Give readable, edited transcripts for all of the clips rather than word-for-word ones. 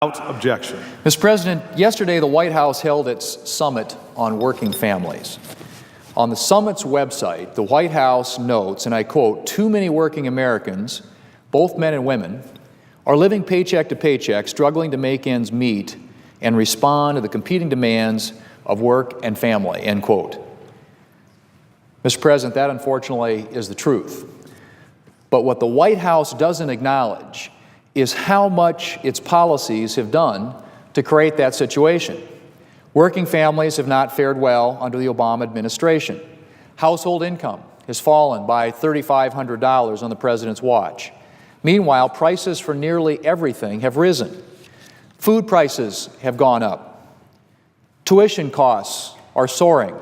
Without objection. Mr. President, yesterday the White House held its summit on working families. On the summit's website, the White House notes, and I quote, "Too many working Americans, both men and women, are living paycheck to paycheck, struggling to make ends meet and respond to the competing demands of work and family," end quote. Mr. President, that unfortunately is the truth. But what the White House doesn't acknowledge is how much its policies have done to create that situation. Working families have not fared well under the Obama administration. Household income has fallen by $3,500 on the President's watch. Meanwhile, prices for nearly everything have risen. Food prices have gone up. Tuition costs are soaring.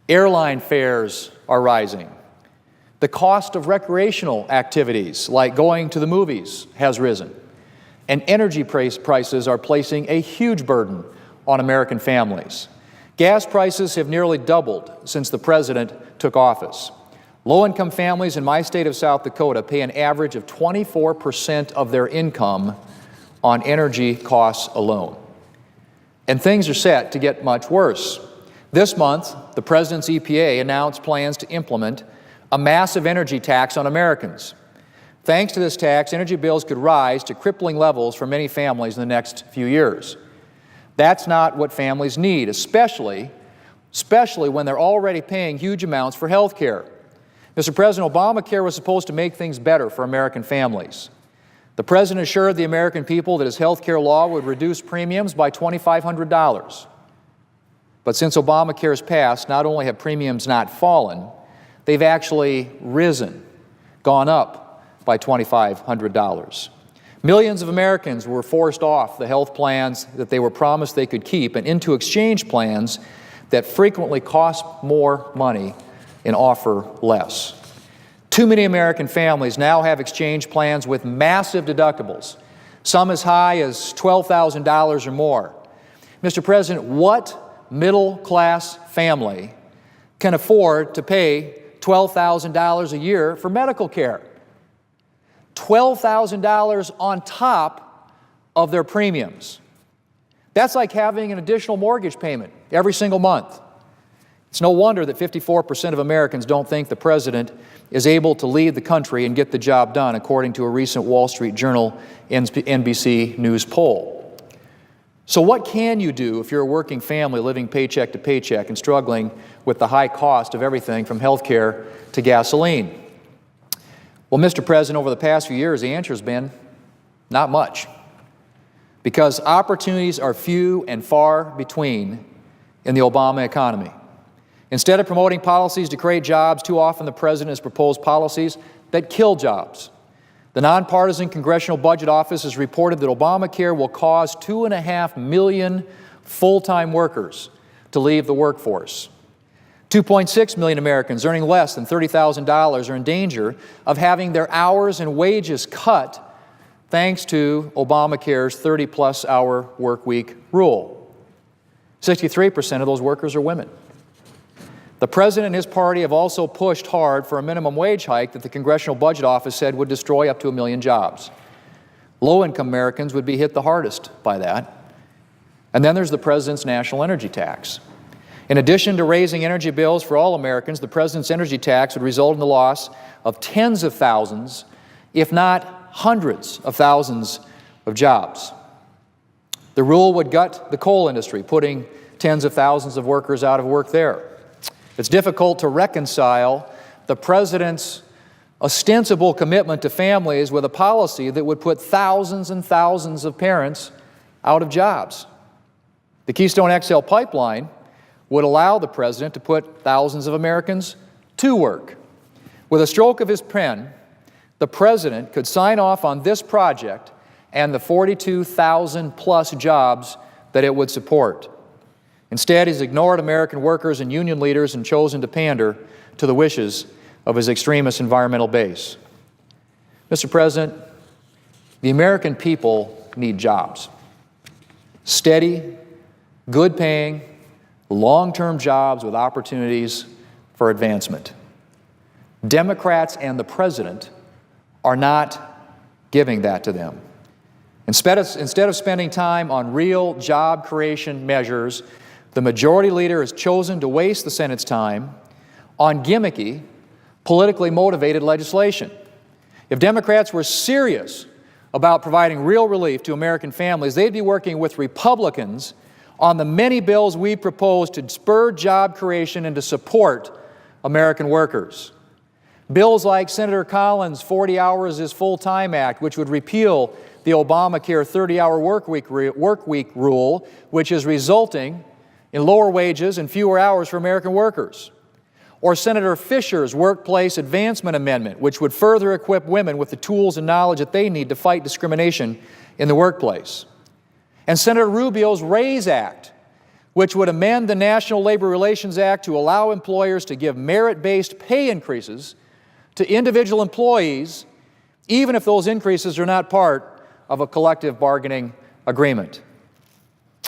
Airline fares are rising. The cost of recreational activities, like going to the movies, has risen. And energy prices are placing a huge burden on American families. Gas prices have nearly doubled since the President took office. Low-income families in my state of South Dakota pay an average of 24% of their income on energy costs alone. And things are set to get much worse. This month, the President's EPA announced plans to implement a massive energy tax on Americans. Thanks to this tax, energy bills could rise to crippling levels for many families in the next few years. That's not what families need, especially when they're already paying huge amounts for health care. Mr. President, Obamacare was supposed to make things better for American families. The President assured the American people that his health care law would reduce premiums by $2,500. But since Obamacare's passed, not only have premiums not fallen, they've actually risen, gone up by $2,500. Millions of Americans were forced off the health plans that they were promised they could keep and into exchange plans that frequently cost more money and offer less. Too many American families now have exchange plans with massive deductibles, some as high as $12,000 or more. Mr. President, what middle-class family can afford to pay $12,000 a year for medical care? $12,000 on top of their premiums. That's like having an additional mortgage payment every single month. It's no wonder that 54% of Americans don't think the President is able to lead the country and get the job done, according to a recent Wall Street Journal NBC News poll. So what can you do if you're a working family living paycheck to paycheck and struggling with the high cost of everything from health care to gasoline? Well, Mr. President, over the past few years, the answer has been not much, because opportunities are few and far between in the Obama economy. Instead of promoting policies to create jobs, too often the President has proposed policies that kill jobs. The nonpartisan Congressional Budget Office has reported that Obamacare will cause 2.5 million full-time workers to leave the workforce. 2.6 million Americans earning less than $30,000 are in danger of having their hours and wages cut thanks to Obamacare's 30-plus hour work week rule. 63% of those workers are women. The President and his party have also pushed hard for a minimum wage hike that the Congressional Budget Office said would destroy up to 1 million jobs. Low-income Americans would be hit the hardest by that. And then there's the President's national energy tax. In addition to raising energy bills for all Americans, the President's energy tax would result in the loss of tens of thousands, if not hundreds of thousands of jobs. The rule would gut the coal industry, putting tens of thousands of workers out of work there. It's difficult to reconcile the President's ostensible commitment to families with a policy that would put thousands and thousands of parents out of jobs. The Keystone XL pipeline would allow the President to put thousands of Americans to work. With a stroke of his pen, the President could sign off on this project and the 42,000-plus jobs that it would support. Instead, he's ignored American workers and union leaders and chosen to pander to the wishes of his extremist environmental base. Mr. President, the American people need jobs. Steady, good-paying, long-term jobs with opportunities for advancement. Democrats and the President are not giving that to them. Instead of spending time on real job creation measures, the majority leader has chosen to waste the Senate's time on gimmicky, politically motivated legislation. If Democrats were serious about providing real relief to American families, they'd be working with Republicans on the many bills we propose to spur job creation and to support American workers. Bills like Senator Collins' 40 Hours is Full-Time Act, which would repeal the Obamacare 30-hour work week rule, which is resulting in lower wages and fewer hours for American workers. Or Senator Fisher's Workplace Advancement Amendment, which would further equip women with the tools and knowledge that they need to fight discrimination in the workplace. And Senator Rubio's RAISE Act, which would amend the National Labor Relations Act to allow employers to give merit-based pay increases to individual employees, even if those increases are not part of a collective bargaining agreement.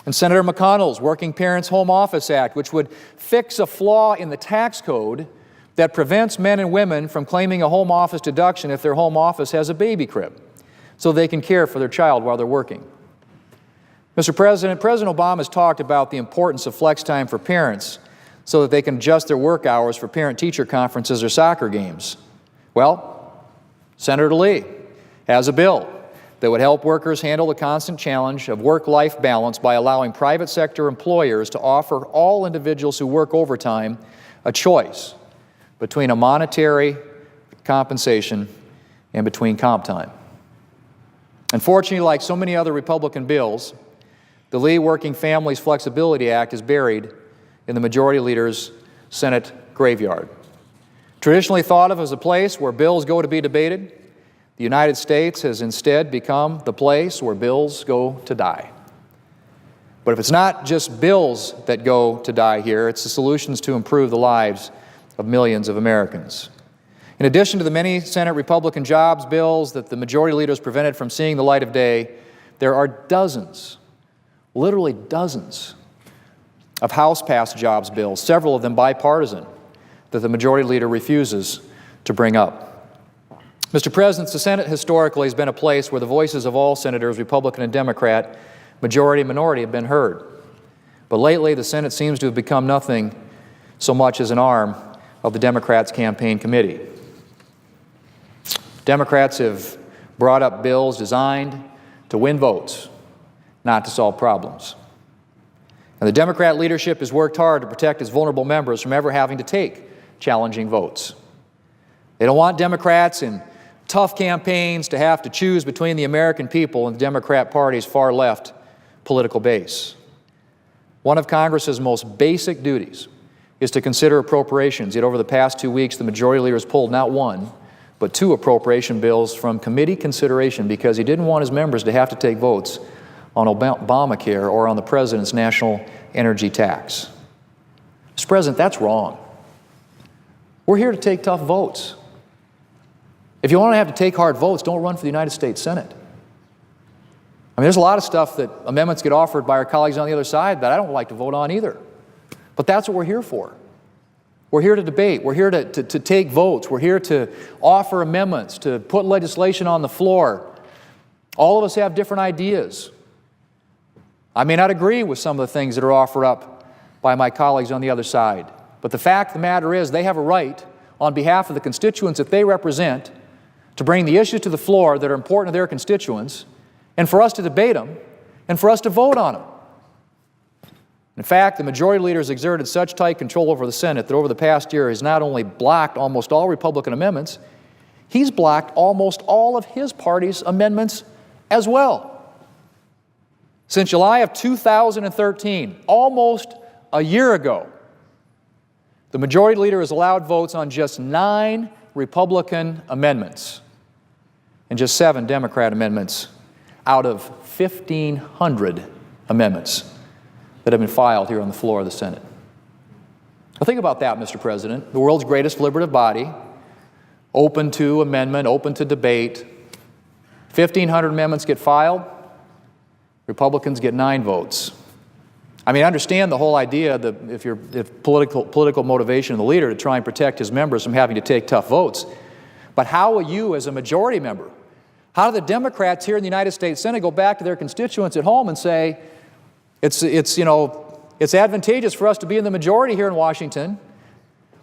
And Senator McConnell's Working Parents Home Office Act, which would fix a flaw in the tax code that prevents men and women from claiming a home office deduction if their home office has a baby crib, so they can care for their child while they're working. Mr. President, President Obama has talked about the importance of flex time for parents so that they can adjust their work hours for parent-teacher conferences or soccer games. Well, Senator Lee has a bill that would help workers handle the constant challenge of work-life balance by allowing private sector employers to offer all individuals who work overtime a choice between a monetary compensation and between comp time. Unfortunately, like so many other Republican bills, the Lee Working Families Flexibility Act is buried in the Majority Leader's Senate graveyard. Traditionally thought of as a place where bills go to be debated, the United States has instead become the place where bills go to die. But if it's not just bills that go to die here, it's the solutions to improve the lives of millions of Americans. In addition to the many Senate Republican jobs bills that the Majority Leader has prevented from seeing the light of day, there are dozens, literally dozens, of House-passed jobs bills, several of them bipartisan, that the Majority Leader refuses to bring up. Mr. President, the Senate historically has been a place where the voices of all senators, Republican and Democrat, majority and minority, have been heard. But lately, the Senate seems to have become nothing so much as an arm of the Democrats' campaign committee. Democrats have brought up bills designed to win votes, not to solve problems. And the Democrat leadership has worked hard to protect its vulnerable members from ever having to take challenging votes. They don't want Democrats in tough campaigns to have to choose between the American people and the Democrat Party's far-left political base. One of Congress's most basic duties is to consider appropriations, yet over the past 2 weeks, the Majority Leader has pulled not one, but 2 appropriation bills from committee consideration because he didn't want his members to have to take votes on Obamacare or on the President's national energy tax. Mr. President, that's wrong. We're here to take tough votes. If you want to have to take hard votes, don't run for the United States Senate. I mean, there's a lot of stuff that amendments get offered by our colleagues on the other side that I don't like to vote on either. But that's what we're here for. We're here to debate. We're here to take votes. We're here to offer amendments, to put legislation on the floor. All of us have different ideas. I may not agree with some of the things that are offered up by my colleagues on the other side. But the fact of the matter is they have a right, on behalf of the constituents that they represent, to bring the issues to the floor that are important to their constituents, and for us to debate them, and for us to vote on them. In fact, the Majority Leader has exerted such tight control over the Senate that over the past year has not only blocked almost all Republican amendments, he's blocked almost all of his party's amendments as well. Since July of 2013, almost a year ago, the Majority Leader has allowed votes on just 9 Republican amendments and just 7 Democrat amendments out of 1,500 amendments that have been filed here on the floor of the Senate. Now think about that, Mr. President. The world's greatest deliberative body, open to amendment, open to debate. 1,500 amendments get filed. Republicans get 9 votes. I mean, I understand the whole idea that if political motivation of the leader to try and protect his members from having to take tough votes, but how will you, as a majority member, How do the Democrats here in the United States Senate go back to their constituents at home and say, it's advantageous for us to be in the majority here in Washington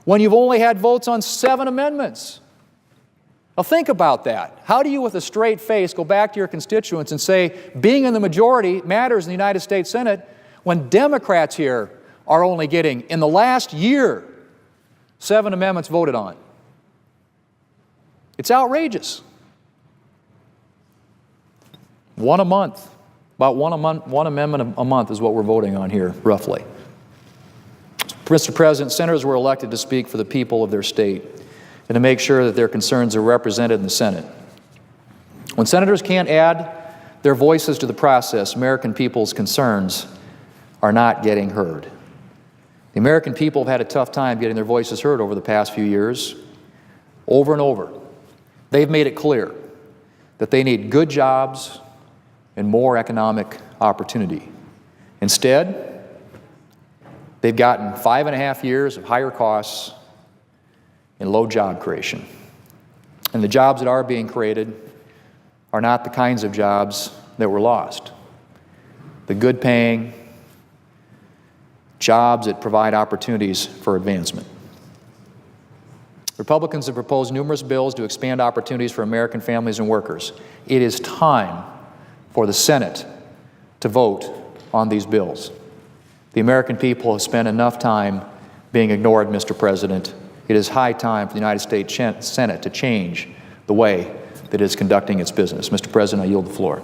when you've only had votes on 7 amendments? Now think about that. How do you, with a straight face, go back to your constituents and say being in the majority matters in the United States Senate when Democrats here are only getting, in the last year, 7 amendments voted on? It's outrageous. One a month. About one amendment a month is what we're voting on here, roughly. Mr. President, senators were elected to speak for the people of their state and to make sure that their concerns are represented in the Senate. When senators can't add their voices to the process, American people's concerns are not getting heard. The American people have had a tough time getting their voices heard over the past few years. Over and over, they've made it clear that they need good jobs and more economic opportunity. Instead, they've gotten 5.5 years of higher costs and low job creation. And the jobs that are being created are not the kinds of jobs that were lost. The good paying jobs that provide opportunities for advancement. Republicans have proposed numerous bills to expand opportunities for American families and workers. It is time for the Senate to vote on these bills. The American people have spent enough time being ignored, Mr. President. It is high time for the United States Senate to change the way that it is conducting its business. Mr. President, I yield the floor.